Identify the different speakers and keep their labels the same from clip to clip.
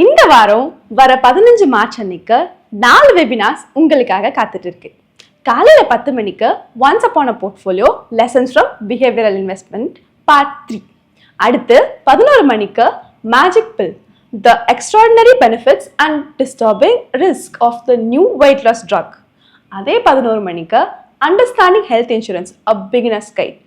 Speaker 1: இந்த வாரம் வர 15 மார்ச் அன்னைக்கு 4 வெபினார்ஸ் உங்களுக்காக காத்துட்டு இருக்கு. காலையில 10 மணிக்கு once upon a portfolio lessons from behavioural investment part 3. அடுத்து 11 மணிக்கு magic pill the extraordinary benefits and disturbing risk of the new weight loss drug. அதே 11 மணிக்கு understanding health insurance a beginner's guide.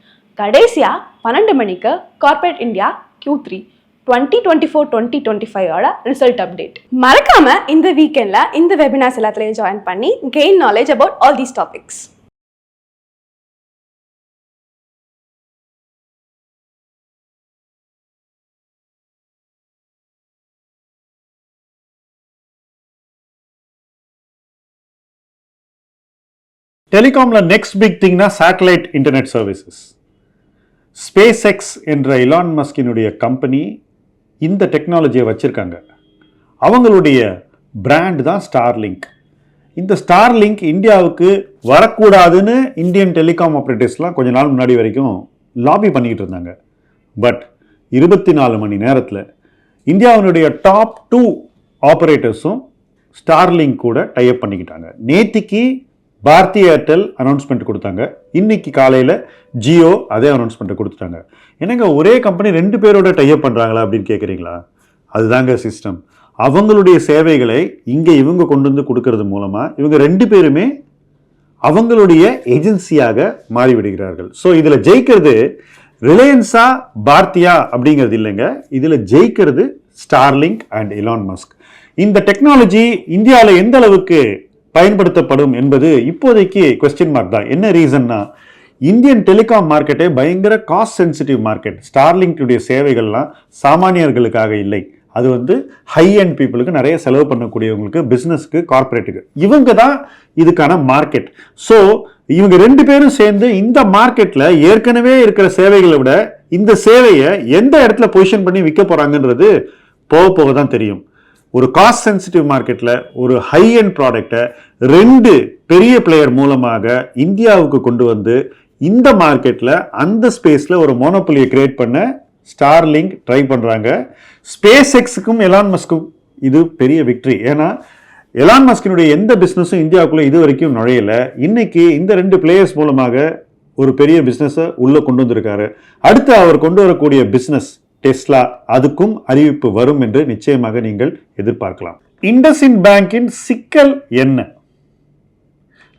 Speaker 1: கடைசியா 12 மணிக்கு corporate India Q3 2024-2025 result update. மறக்காம இந்த வீக்கெண்ட்ல இந்த வெபினார்ஸ் எல்லாத்துலயும் ஜாயின் பண்ணி gain knowledge about all these topics.
Speaker 2: டெலிகாம்ல நெக்ஸ்ட் பிக் திங்னா satellite internet services. Space X என்ற இலான் மஸ்கினுடைய கம்பெனி இந்த டெக்னாலஜியை வச்சிருக்காங்க. அவங்களுடைய பிராண்ட் தான் ஸ்டார்லிங்க். இந்த ஸ்டார்லிங்க் இந்தியாவுக்கு வரக்கூடாதுன்னு இந்தியன் டெலிகாம் ஆப்ரேட்டர்ஸ்லாம் கொஞ்ச நாள் முன்னாடி வரைக்கும் லாபி பண்ணிக்கிட்டு இருந்தாங்க. பட் 24 மணி நேரத்தில் இந்தியாவினுடைய டாப் 2 ஆப்ரேட்டர்ஸும் ஸ்டார்லிங்க் கூட டைப் பண்ணிக்கிட்டாங்க. நேத்திக்கு பாரதி ஏர்டெல் அனௌன்ஸ்மெண்ட் கொடுத்தாங்க. இன்னைக்கு காலையில் ஜியோ அதே அனௌன்ஸ்மெண்ட்டை கொடுத்துட்டாங்க. என்னங்க ஒரே கம்பெனி 2 பேரோட டைப் பண்ணுறாங்களா அப்படின்னு கேட்குறீங்களா? அதுதாங்க சிஸ்டம். அவங்களுடைய சேவைகளை இங்கே இவங்க கொண்டு வந்து கொடுக்கறது மூலமாக இவங்க 2 பேருமே அவங்களுடைய ஏஜென்சியாக மாறிவிடுகிறார்கள். ஸோ இதில் ஜெயிக்கிறது ரிலையன்ஸா பாரதியா அப்படிங்கிறது இல்லைங்க. இதில் ஜெயிக்கிறது ஸ்டார்லிங்க் அண்ட் இலான் மஸ்க். இந்த டெக்னாலஜி இந்தியாவில் எந்த அளவுக்கு பயன்படுத்தப்படும் என்பது இப்போதைக்கு கொஸ்டின் மார்க் தான். என்ன ரீசன்னா, இந்தியன் டெலிகாம் மார்க்கெட்டே பயங்கர காஸ்ட் சென்சிட்டிவ் மார்க்கெட். ஸ்டார்லிங்க்குடைய சேவைகள்லாம் சாமானியர்களுக்காக இல்லை. அது ஹை அண்ட் பீப்புளுக்கு, நிறைய செலவு பண்ணக்கூடியவங்களுக்கு, பிஸ்னஸ்க்கு, கார்பரேட்டுக்கு, இவங்க தான் இதுக்கான மார்க்கெட். ஸோ இவங்க 2 பேரும் சேர்ந்து இந்த மார்க்கெட்டில் ஏற்கனவே இருக்கிற சேவைகளை விட இந்த சேவையை எந்த இடத்துல பொசிஷன் பண்ணி விற்க போகிறாங்கன்றது போக போக தான் தெரியும். ஒரு காஸ்ட் சென்சிட்டிவ் மார்க்கெட்டில் ஒரு ஹை அண்ட் ப்ராடக்டை 2 பெரிய பிளேயர் மூலமாக இந்தியாவுக்கு கொண்டு வந்து இந்த மார்க்கெட்டில் அந்த ஸ்பேஸில் ஒரு மோனோபொலியை கிரியேட் பண்ண ஸ்டார்லிங்க் ட்ரை பண்ணுறாங்க. ஸ்பேஸ் எக்ஸுக்கும் எலான் மஸ்க்கும் இது பெரிய விக்ட்ரி. ஏன்னா எலான் மஸ்கினுடைய எந்த பிஸ்னஸும் இந்தியாவுக்குள்ளே இது வரைக்கும் நுழையல. இன்னைக்கு இந்த 2 பிளேயர்ஸ் மூலமாக ஒரு பெரிய பிஸ்னஸை உள்ளே கொண்டு வந்திருக்காரு. அடுத்து அவர் கொண்டு வரக்கூடிய பிஸ்னஸ் டெஸ்லா, அதுக்கும் அறிவிப்பு வரும் என்று நிச்சயமாக நீங்கள் எதிர்பார்க்கலாம். இண்டஸ்இண்ட் பேங்கின் சிக்கல் என்ன?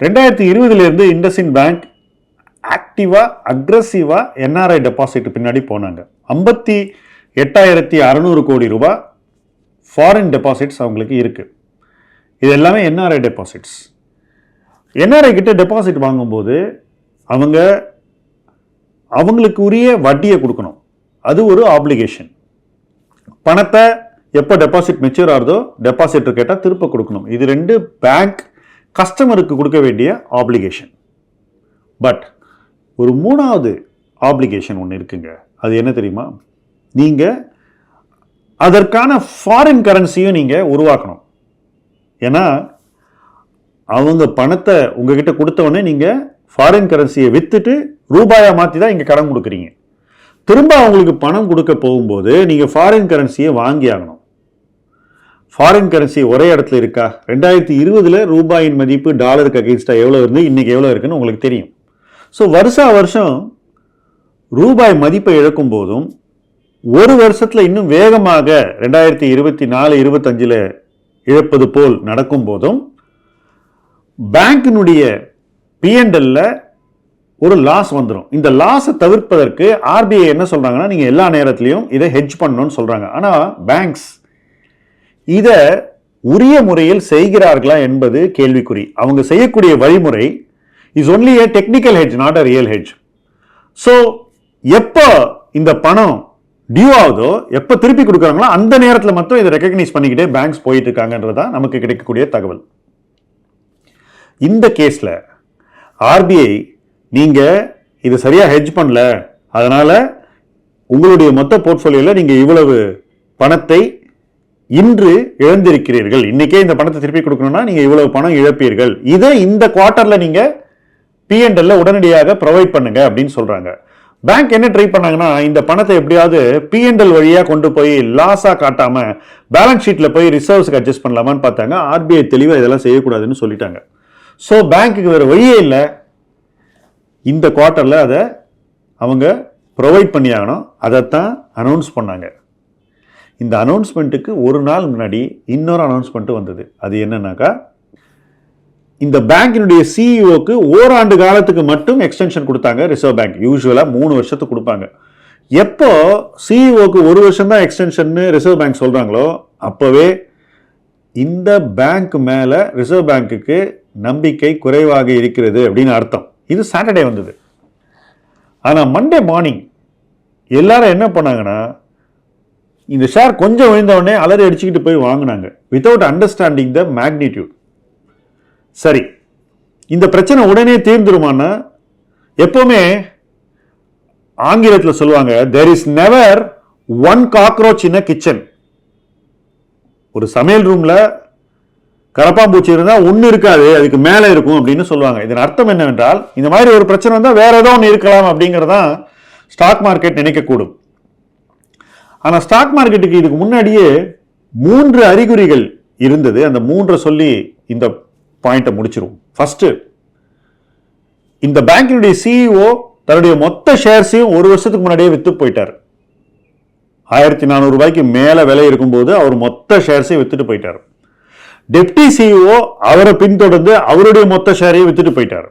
Speaker 2: 2020 இண்டஸ்இண்ட் பேங்க் ஆக்டிவா அக்ரெசிவா என்ஆர்ஐ டெபாசிட் பின்னாடி போனாங்க. 58,600 கோடி ரூபாய் ஃபாரின் டெபாசிட்ஸ் அவங்களுக்கு இருக்கு. இது எல்லாமே என்ஆர்ஐ டெபாசிட்ஸ். என்ஆர்ஐ கிட்ட டெபாசிட் வாங்கும்போது அவங்களுக்கு உரிய வட்டியை கொடுக்கணும். அது ஒரு ஆப்ளிகேஷன். பணத்தை எப்போ டெபாசிட் மெச்சூர் ஆகுதோ டெபாசிட்டர் கேட்டால் திருப்ப கொடுக்கணும். இது 2 பேங்க் கஸ்டமருக்கு கொடுக்க வேண்டிய ஆப்ளிகேஷன். பட் ஒரு 3வது ஆப்ளிகேஷன் ஒன்று இருக்குங்க. அது என்ன தெரியுமா? நீங்கள் அதற்கான ஃபாரின் கரன்சியும் நீங்கள் உருவாக்கணும். ஏன்னா அவங்க பணத்தை உங்ககிட்ட கொடுத்தவொடனே நீங்கள் ஃபாரின் கரன்சியை விற்றுட்டு ரூபாயை மாற்றி தான் இங்கே கடன் கொடுக்குறீங்க. திரும்ப அவங்களுக்கு பணம் கொடுக்க போகும்போது நீங்கள் ஃபாரின் கரன்சியை வாங்கி ஆகணும். ஃபாரின் கரன்சி ஒரே இடத்துல இருக்கா? 2020 ரூபாயின் மதிப்பு டாலருக்கு அகெயின்ஸ்டா எவ்வளோ இருந்து இன்னைக்கு எவ்வளோ இருக்குன்னு உங்களுக்கு தெரியும். ஸோ வருஷம் ரூபாய் மதிப்பை இழக்கும் போதும், ஒரு வருஷத்தில் இன்னும் வேகமாக 2024-25 இழப்பது போல் நடக்கும் போதும் பேங்கினுடைய P&L ஒரு லாஸ் வந்துடும். இந்த லாஸை தவிர்ப்பதற்கு ஆர்பிஐ என்ன சொல்றாங்கன்னா, நீங்க எல்லா நேரத்திலையும் இதை ஹெட்ஜ் பண்ணணும்னு சொல்றாங்க. ஆனா பேங்க்ஸ் இதை உரிய முறையில் செய்கிறார்களா என்பது கேள்விக்குறி. அவங்க செய்யக்கூடிய வழிமுறை is only a technical hedge, not a real hedge. So எப்போ இந்த பணம் டியூ ஆகுதோ, எப்போ திருப்பி கொடுக்குறாங்களோ அந்த நேரத்தில் மட்டும் இதை ரெக்கக்னைஸ் பண்ணிக்கிட்டே பேங்க்ஸ் போயிட்டு இருக்காங்கன்றதான் நமக்கு கிடைக்கக்கூடிய தகவல். இந்த கேஸில் ஆர்பிஐ நீங்கள் இது சரியாக ஹெட்ஜ் பண்ணல, அதனால் உங்களுடைய மொத்த போர்ட்ஃபோலியோவில் நீங்கள் இவ்வளவு பணத்தை இன்று இழந்திருக்கிறீர்கள், இன்னைக்கே இந்த பணத்தை திருப்பி கொடுக்கணும்னா நீங்கள் இவ்வளவு பணம் இழப்பீர்கள், இதை இந்த குவார்ட்டரில் நீங்கள் P&L உடனடியாக ப்ரொவைட் பண்ணுங்க அப்படின்னு சொல்கிறாங்க. பேங்க் என்ன ட்ரை பண்ணாங்கன்னா இந்த பணத்தை எப்படியாவது P&L வழியா கொண்டு போய் லாஸா காட்டாம பேலன்ஸ் ஷீட்ல போய் ரிசர்வ்ஸ்க்கு அட்ஜஸ்ட் பண்ணலாமான்னு பார்த்தாங்க. RBI தெளிவா இதெல்லாம் செய்யக்கூடாதுன்னு சொல்லிட்டாங்க. ஸோ பேங்க்குக்கு வேற வழியே இல்லை, இந்த குவார்ட்டர்ல அதை அவங்க ப்ரொவைட் பண்ணி ஆகணும். அதைத்தான் அனௌன்ஸ் பண்ணாங்க. இந்த அனௌன்ஸ்மெண்ட்டுக்கு ஒரு நாள் முன்னாடி இன்னொரு அனௌன்ஸ்மெண்ட் வந்தது. அது என்னன்னாக்கா, இந்த பேங்கினுடைய சிஇஓக்கு ஓராண்டு காலத்துக்கு மட்டும் எக்ஸ்டென்ஷன் கொடுத்தாங்க ரிசர்வ் பேங்க். யூஸ்வலா 3 வருஷத்துக்கு கொடுப்பாங்க. எப்போ சிஇஓக்கு 1 வருஷம் தான் எக்ஸ்டென்ஷன் ரிசர்வ் பேங்க் சொல்றாங்களோ அப்பவே இந்த பேங்க் மேல ரிசர்வ் பேங்க்குக்கு நம்பிக்கை குறைவாக இருக்கிறது அப்படின்னு அர்த்தம். இது சாட்டர்டே வந்தது. ஆனா மண்டே மார்னிங் எல்லாரும் என்ன பண்ணாங்கன்னா, இந்த ஷேர் கொஞ்சம் விழுந்த உடனே அலறி அடிச்சுக்கிட்டு போய் வாங்கினாங்க வித்தவுட் அண்டர்ஸ்டாண்டிங் த மேக்னிடியூட். சரி, இந்த பிரச்சனை உடனே தீர்ந்துருமானா, எப்பவுமே ஆங்கிலத்தில் சொல்லுவாங்க there is never one cockroach in a kitchen. ஒரு சமையல் ரூம்ல கரப்பாம்பூச்சி இருந்தா ஒன்னு இருக்காது, அதுக்கு மேல இருக்கும் அப்படின்னு சொல்லுவாங்க. இதன் அர்த்தம் என்னவென்றால், இந்த மாதிரி ஒரு பிரச்சனை வந்தா வேற ஏதோ ஒன்று இருக்கலாம் அப்படிங்கறதான் ஸ்டாக் மார்க்கெட் நினைக்கக்கூடும். ஆனா ஸ்டாக் மார்க்கெட்டுக்கு இதுக்கு முன்னாடியே 3 அறிகுறிகள் இருந்தது. அந்த 3 சொல்லி இந்த பாயிண்ட்டை முடிச்சிருவோம். ஃபர்ஸ்ட், இந்த பேங்கினுடைய சிஇஓ தன்னுடைய மொத்த ஷேர்ஸையும் 1 வருஷத்துக்கு முன்னாடியே வித்து போயிட்டார். 1400 ரூபாய்க்கு மேல விலை இருக்கும்போது அவர் மொத்த ஷேர்ஸையும் வித்துட்டு போயிட்டார். டெப்டி சிஇஓ அவரை பின்தொடர்ந்து அவருடைய மொத்த ஷேரையும் வித்துட்டு போயிட்டார்.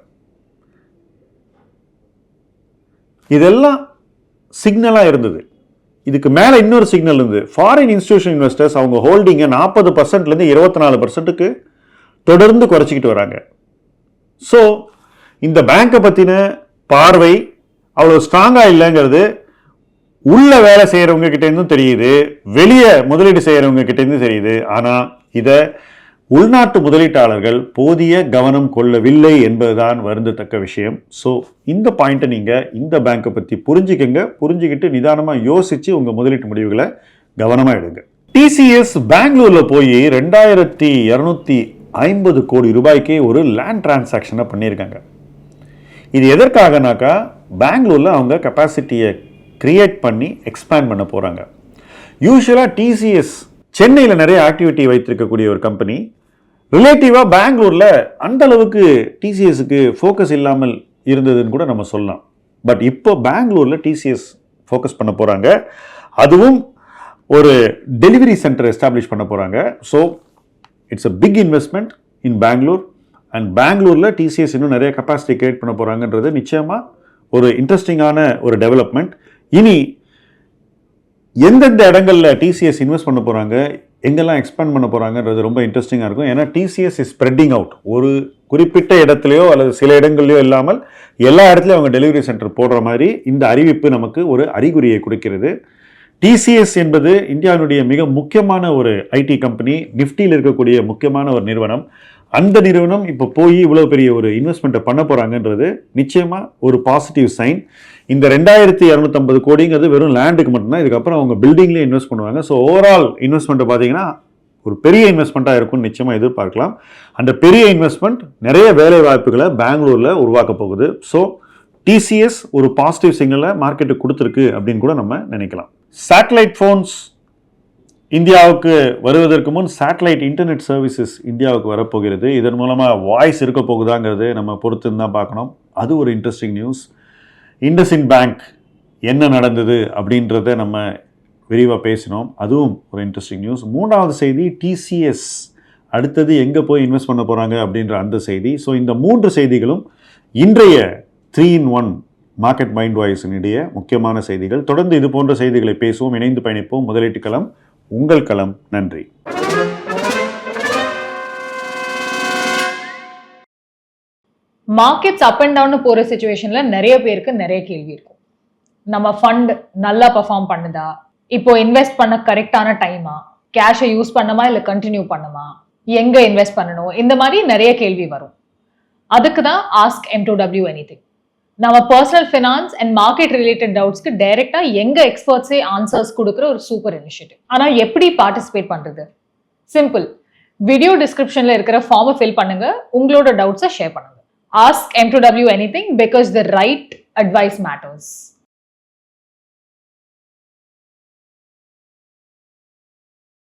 Speaker 2: இதெல்லாம் சிக்னலா இருந்தது. இதுக்கு மேல இன்னொரு சிக்னல் இருந்தது. ஃபாரின் இன்ஸ்டிடியூஷன் இன்வெஸ்டர்ஸ் அவங்க ஹோல்டிங்கை 40%ல இருந்து 24%க்கு தொடர்ந்து குறைச்சிக்கிட்டு வராங்க. ஸோ இந்த பேங்கை பத்தின பார்வை அவ்வளவு ஸ்ட்ராங்கா இல்லைங்கிறது உள்ள வேலை செய்யறவங்க கிட்ட இருந்தும் தெரியுது, வெளியே முதலீடு செய்யறவங்க கிட்ட இருந்தும் தெரியுது. ஆனா இத உள்நாட்டு முதலீட்டாளர்கள் போதிய கவனம் கொள்ளவில்லை என்பதுதான் வருந்தத்தக்க விஷயம். ஸோ இந்த பாயிண்ட்டை நீங்க இந்த பேங்கை பத்தி புரிஞ்சுக்கங்க. புரிஞ்சுக்கிட்டு நிதானமா யோசிச்சு உங்க முதலீட்டு முடிவுகளை கவனமா எடுங்க. TCS பெங்களூர்ல போய் 2250 கோடி ரூபாய்க்கு ஒரு லேண்ட் டிரான்சாக்ஷனை பண்ணியிருக்காங்க. இது எதற்காகனாக்கா, பெங்களூர்ல அவங்க கெப்பாசிட்டியை கிரியேட் பண்ணி எக்ஸ்பேண்ட் பண்ண போறாங்க. யூஸ்வலா TCS சென்னையில் நிறைய ஆக்டிவிட்டி வைத்திருக்கக்கூடிய ஒரு கம்பெனி. ரிலேட்டிவா பெங்களூர்ல அந்த அளவுக்கு TCSக்கு ஃபோக்கஸ் இல்லாமல் இருந்ததுன்னு கூட நம்ம சொல்லலாம். பட் இப்போ பெங்களூர்ல TCS ஃபோக்கஸ் பண்ண போறாங்க. அதுவும் ஒரு டெலிவரி சென்டர் எஸ்டாப்ளிஷ் பண்ண போறாங்க. So it's a big investment in Bangalore. And பெங்களூர்ல TCS இன்னும் நிறைய கெப்பாசிட்டி கிரியேட் பண்ண போறாங்கன்றது நிச்சயமா ஒரு இன்ட்ரெஸ்டிங்கான ஒரு டெவலப்மெண்ட். இனி எந்தெந்த இடங்கள்ல TCS இன்வெஸ்ட் பண்ண போறாங்க, எங்கெல்லாம் எக்ஸ்பேண்ட் பண்ண போறாங்கன்றது ரொம்ப இன்ட்ரெஸ்டிங்காக இருக்கும். ஏன்னா TCS இஸ் ஸ்ப்ரெட்டிங் அவுட். ஒரு குறிப்பிட்ட இடத்துலையோ அல்லது சில இடங்கள்லையோ இல்லாமல் எல்லா இடத்துலையும் அவங்க டெலிவரி சென்டர் போடுற மாதிரி இந்த அறிவிப்பு நமக்கு ஒரு அறிகுறியை கொடுக்கிறது. TCS என்பது இந்தியாவினுடைய மிக முக்கியமான ஒரு IT கம்பெனி, நிஃப்டியில் இருக்கக்கூடிய முக்கியமான ஒரு நிறுவனம். அந்த நிறுவனம் இப்போ போய் இவ்வளோ பெரிய ஒரு இன்வெஸ்ட்மெண்ட்டை பண்ண போகிறாங்கன்றது நிச்சயமாக ஒரு பாசிட்டிவ் சைன். இந்த 2250 கோடிங்கிறது வெறும் லேண்டுக்கு மட்டும்தான். இதுக்கப்புறம் அவங்க பில்டிங்லேயே இன்வெஸ்ட் பண்ணுவாங்க. ஸோ ஓவரால் இன்வெஸ்ட்மெண்ட்டை பார்த்தீங்கன்னா ஒரு பெரிய இன்வெஸ்ட்மெண்ட்டாக இருக்கும்னு நிச்சயமாக எதிர்பார்க்கலாம். அந்த பெரிய இன்வெஸ்ட்மெண்ட் நிறைய வேலை வாய்ப்புகளை பெங்களூரில் உருவாக்க போகுது. ஸோ TCS ஒரு பாசிட்டிவ் சிக்னலை மார்க்கெட்டுக்கு கொடுத்துருக்கு அப்படின்னு கூட நம்ம நினைக்கலாம். சேட்டலைட் ஃபோன்ஸ் இந்தியாவுக்கு வருவதற்கு முன் சேட்டலைட் இன்டர்நெட் சர்வீசஸ் இந்தியாவுக்கு வரப்போகிறது. இதன் மூலமாக வாய்ஸ் இருக்க போகுதாங்கிறது நம்ம பொறுத்து தான் பார்க்கணும். அது ஒரு இன்ட்ரெஸ்டிங் நியூஸ். இண்டஸ்இண்ட் பேங்க் என்ன நடந்தது அப்படின்றத நம்ம விரிவாக பேசினோம். அதுவும் ஒரு இன்ட்ரெஸ்டிங் நியூஸ். 3வது செய்தி, TCS அடுத்தது எங்கே போய் இன்வெஸ்ட் பண்ண போகிறாங்க அப்படின்ற அந்த செய்தி. ஸோ இந்த 3 செய்திகளும் இன்றைய 3-in-1 மார்க்கெட் மைண்ட் வாய்ஸினுடைய முக்கியமான செய்திகள். தொடர்ந்து இது போன்ற செய்திகளை பேசுவோம், இணைந்து பயணிப்போம். முதலீட்டு களம் உங்கள் களம். நன்றி.
Speaker 3: மார்க்கெட்ஸ் அப் அண்ட் டவுன் போற சிச்சுவேஷன்ல நிறைய பேருக்கு நிறைய கேள்வி இருக்கும். நம்ம ஃபண்ட் நல்லா பெர்ஃபார்ம் பண்ணுதா, இப்போ இன்வெஸ்ட் பண்ண கரெக்டான டைமா, கேஷை யூஸ் பண்ணுமா இல்லை கண்டினியூ பண்ணுமா, எங்க இன்வெஸ்ட் பண்ணணும், இந்த மாதிரி நிறைய கேள்வி வரும். அதுக்கு தான் ஆஸ்க் M2W எனிதிங். நம்ம personal finance and market related டவுட்ஸ்க்கு டைரக்டா எங்க எக்ஸ்பர்ட்ஸே ஆன்சர்ஸ் கொடுக்குற ஒரு சூப்பர் இனிஷியேட்டிவ். ஆனா எப்படி பார்ட்டிசிபேட் பண்றது? சிம்பிள். வீடியோ டிஸ்கிரிப்ஷன்ல இருக்கிற ஃபார்மை ஃபில் பண்ணுங்க, உங்களோட டவுட்ஸை ஷேர் பண்ணுங்க. Ask M2W anything because the right advice matters.